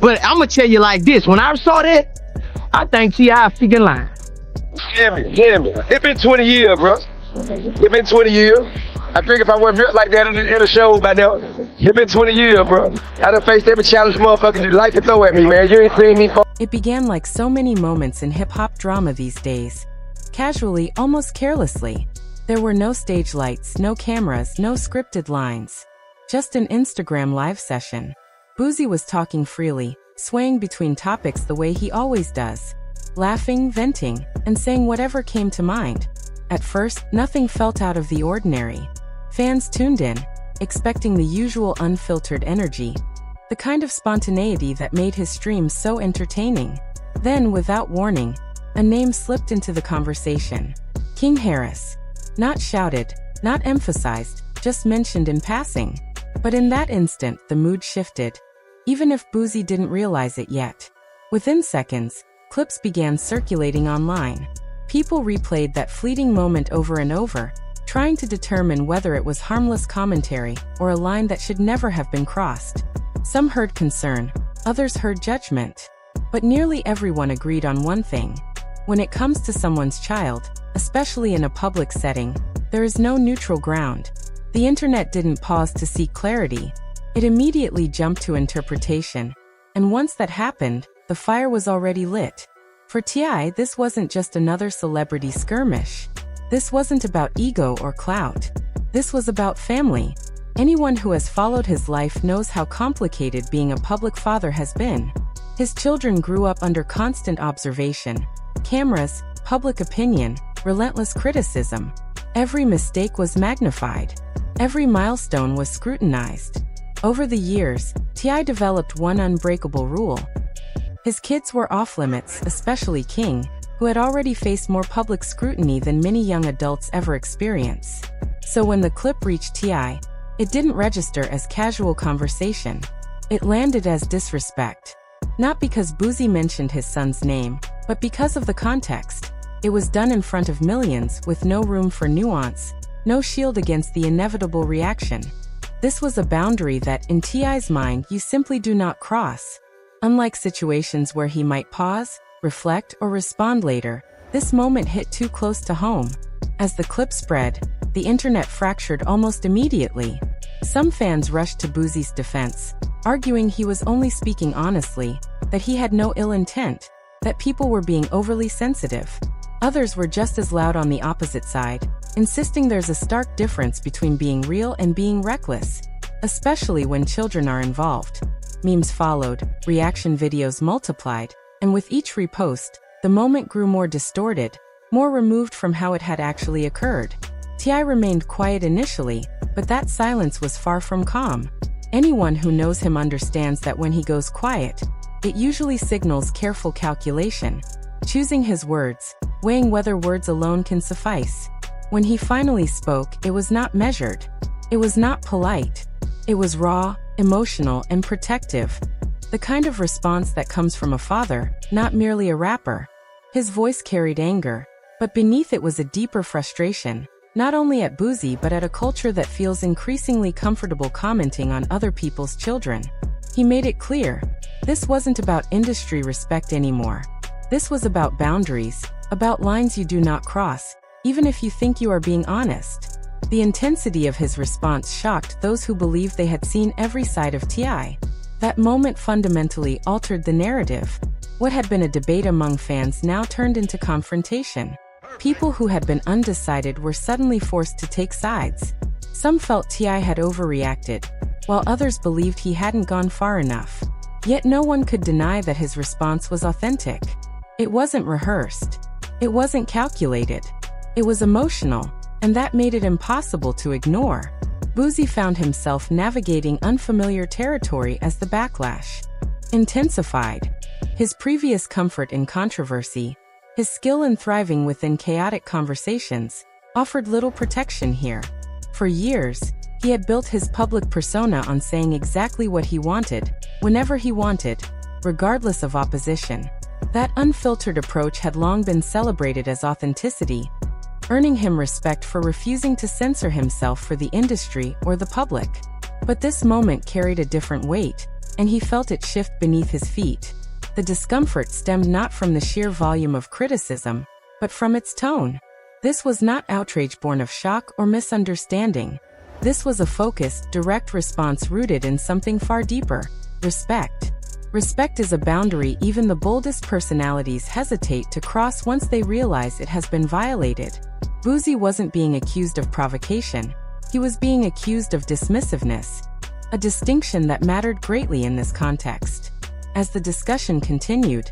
But I'm gonna tell you like this: when I saw that, I think T.I. freaking lying. Hear me. It been 20 years, bro. It been 20 years. I think if I wasn't built like that in the show by now, it been 20 years, bro. I done faced every challenge motherfucker like to throw at me, man. You ain't seen me. It began like so many moments in hip-hop drama these days. Casually, almost carelessly. There were no stage lights, no cameras, no scripted lines. Just an Instagram live session. Boosie was talking freely, swaying between topics the way he always does. Laughing, venting, and saying whatever came to mind. At first, nothing felt out of the ordinary. Fans tuned in, expecting the usual unfiltered energy. The kind of spontaneity that made his streams so entertaining. Then, without warning, a name slipped into the conversation. King Harris. Not shouted, not emphasized, just mentioned in passing. But in that instant, the mood shifted. Even if Boosie didn't realize it yet. Within seconds, clips began circulating online. People replayed that fleeting moment over and over, trying to determine whether it was harmless commentary or a line that should never have been crossed. Some heard concern, others heard judgment. But nearly everyone agreed on one thing. When it comes to someone's child, especially in a public setting, there is no neutral ground. The internet didn't pause to seek clarity. It immediately jumped to interpretation. And once that happened, the fire was already lit. For T.I., this wasn't just another celebrity skirmish. This wasn't about ego or clout. This was about family. Anyone who has followed his life knows how complicated being a public father has been. His children grew up under constant observation. Cameras, public opinion, relentless criticism. Every mistake was magnified. Every milestone was scrutinized. Over the years, T.I. developed one unbreakable rule. His kids were off-limits, especially King, who had already faced more public scrutiny than many young adults ever experience. So when the clip reached T.I., it didn't register as casual conversation. It landed as disrespect. Not because Boosie mentioned his son's name, but because of the context. It was done in front of millions, with no room for nuance, no shield against the inevitable reaction. This was a boundary that, in T.I.'s mind, you simply do not cross. Unlike situations where he might pause, reflect, or respond later, this moment hit too close to home. As the clip spread, the internet fractured almost immediately. Some fans rushed to Boosie's defense, arguing he was only speaking honestly, that he had no ill intent, that people were being overly sensitive. Others were just as loud on the opposite side, insisting there's a stark difference between being real and being reckless, especially when children are involved. Memes followed, reaction videos multiplied, and with each repost, the moment grew more distorted, more removed from how it had actually occurred. T.I. remained quiet initially, but that silence was far from calm. Anyone who knows him understands that when he goes quiet, it usually signals careful calculation, choosing his words, weighing whether words alone can suffice. When he finally spoke, it was not measured. It was not polite. It was raw, emotional, and protective. The kind of response that comes from a father, not merely a rapper. His voice carried anger, but beneath it was a deeper frustration, not only at Boosie but at a culture that feels increasingly comfortable commenting on other people's children. He made it clear, this wasn't about industry respect anymore. This was about boundaries, about lines you do not cross, even if you think you are being honest. The intensity of his response shocked those who believed they had seen every side of T.I. That moment fundamentally altered the narrative. What had been a debate among fans now turned into confrontation. People who had been undecided were suddenly forced to take sides. Some felt T.I. had overreacted, while others believed he hadn't gone far enough. Yet no one could deny that his response was authentic. It wasn't rehearsed. It wasn't calculated. It was emotional, and that made it impossible to ignore. Boosie found himself navigating unfamiliar territory as the backlash intensified. His previous comfort in controversy, his skill in thriving within chaotic conversations, offered little protection here. For years, he had built his public persona on saying exactly what he wanted, whenever he wanted, regardless of opposition. That unfiltered approach had long been celebrated as authenticity, earning him respect for refusing to censor himself for the industry or the public. But this moment carried a different weight. and he felt it shift beneath his feet. The discomfort stemmed not from the sheer volume of criticism, but from its tone. This was not outrage born of shock or misunderstanding. This was a focused, direct response rooted in something far deeper: respect. Respect is a boundary even the boldest personalities hesitate to cross once they realize it has been violated. Boosie wasn't being accused of provocation. He was being accused of dismissiveness, a distinction that mattered greatly in this context. As the discussion continued,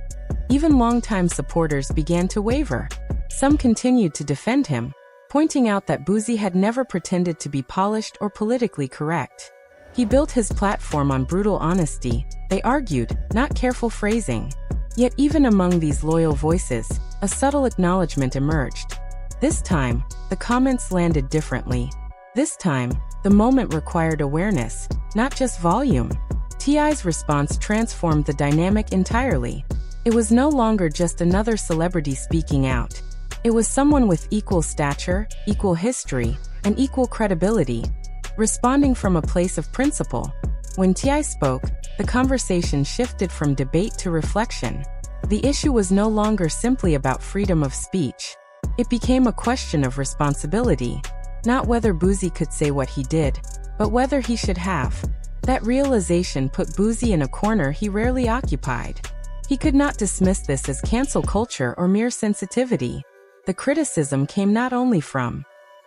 even longtime supporters began to waver. Some continued to defend him, pointing out that Boosie had never pretended to be polished or politically correct. He built his platform on brutal honesty, they argued, not careful phrasing. Yet even among these loyal voices, a subtle acknowledgement emerged. This time, the comments landed differently. This time, the moment required awareness, not just volume. T.I.'s response transformed the dynamic entirely. It was no longer just another celebrity speaking out. It was someone with equal stature, equal history, and equal credibility, responding from a place of principle. When T.I. spoke, the conversation shifted from debate to reflection. The issue was no longer simply about freedom of speech. It became a question of responsibility. Not whether Boosie could say what he did, but whether he should have. That realization put Boosie in a corner he rarely occupied. He could not dismiss this as cancel culture or mere sensitivity. The criticism came not only from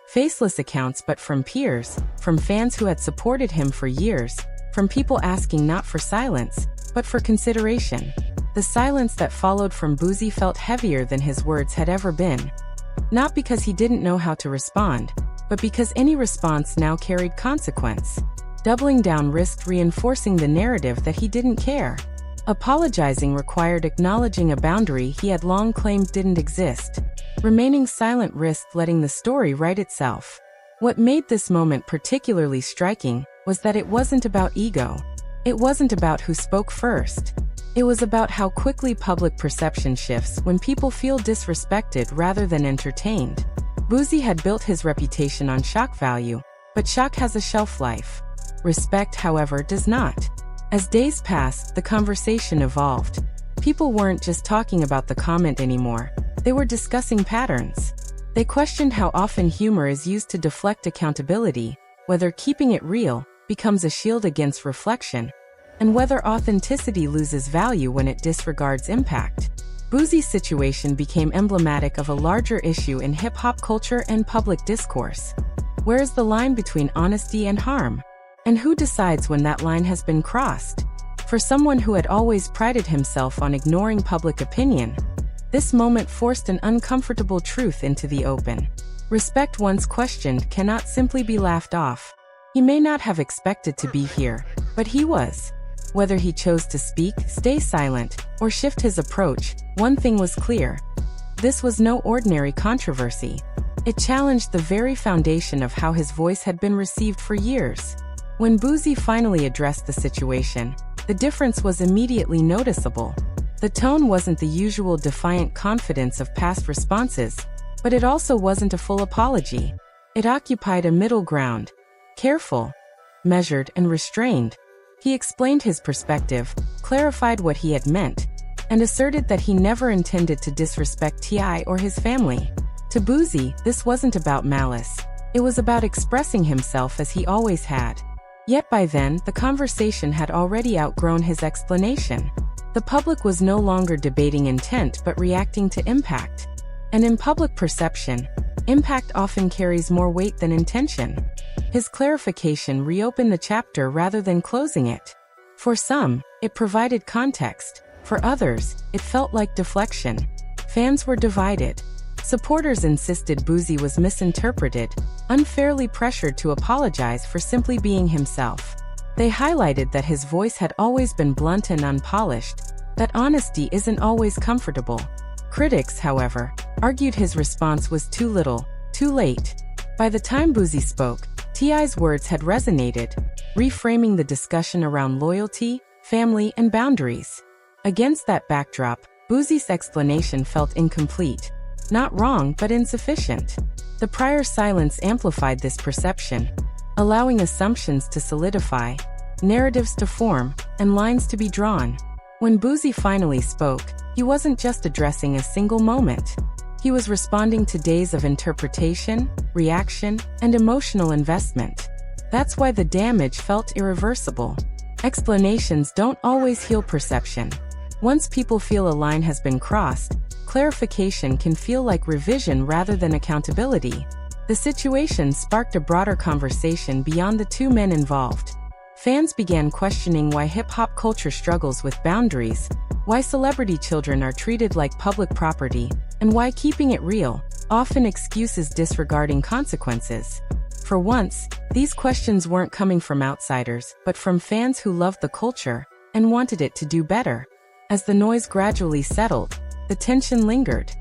faceless accounts but from peers, from fans who had supported him for years, from people asking not for silence, but for consideration. The silence that followed from Boosie felt heavier than his words had ever been. Not because he didn't know how to respond, but because any response now carried consequence. Doubling down risked reinforcing the narrative that he didn't care. Apologizing required acknowledging a boundary he had long claimed didn't exist. Remaining silent risked letting the story write itself. What made this moment particularly striking was that it wasn't about ego. It wasn't about who spoke first. It was about how quickly public perception shifts when people feel disrespected rather than entertained. Boosie had built his reputation on shock value, but shock has a shelf life. Respect, however, does not. As days passed, the conversation evolved. People weren't just talking about the comment anymore. They were discussing patterns. They questioned how often humor is used to deflect accountability, whether keeping it real becomes a shield against reflection, and whether authenticity loses value when it disregards impact. Boosie's situation became emblematic of a larger issue in hip-hop culture and public discourse. Where is the line between honesty and harm? And who decides when that line has been crossed? For someone who had always prided himself on ignoring public opinion, this moment forced an uncomfortable truth into the open. Respect once questioned cannot simply be laughed off. He may not have expected to be here, but he was. Whether he chose to speak, stay silent, or shift his approach, one thing was clear. This was no ordinary controversy. It challenged the very foundation of how his voice had been received for years. When Boosie finally addressed the situation, the difference was immediately noticeable. The tone wasn't the usual defiant confidence of past responses, but it also wasn't a full apology. It occupied a middle ground, careful, measured, and restrained. He explained his perspective, clarified what he had meant, and asserted that he never intended to disrespect T.I. or his family. To Boosie, this wasn't about malice. It was about expressing himself as he always had. Yet by then, the conversation had already outgrown his explanation. The public was no longer debating intent but reacting to impact. And in public perception, impact often carries more weight than intention. His clarification reopened the chapter rather than closing it. For some, it provided context. For others, it felt like deflection. Fans were divided. Supporters insisted Boosie was misinterpreted, unfairly pressured to apologize for simply being himself. They highlighted that his voice had always been blunt and unpolished, that honesty isn't always comfortable. Critics, however, argued his response was too little, too late. By the time Boosie spoke, T.I.'s words had resonated, reframing the discussion around loyalty, family, and boundaries. Against that backdrop, Boosie's explanation felt incomplete. Not wrong, but insufficient. The prior silence amplified this perception, allowing assumptions to solidify. narratives to form, and lines to be drawn. When Boosie finally spoke, he wasn't just addressing a single moment. He was responding to days of interpretation, reaction, and emotional investment. That's why the damage felt irreversible. Explanations don't always heal perception. Once people feel a line has been crossed, clarification can feel like revision rather than accountability. The situation sparked a broader conversation beyond the two men involved. Fans began questioning why hip-hop culture struggles with boundaries, why celebrity children are treated like public property, and why keeping it real often excuses disregarding consequences. For once, these questions weren't coming from outsiders, but from fans who loved the culture and wanted it to do better. As the noise gradually settled, the tension lingered.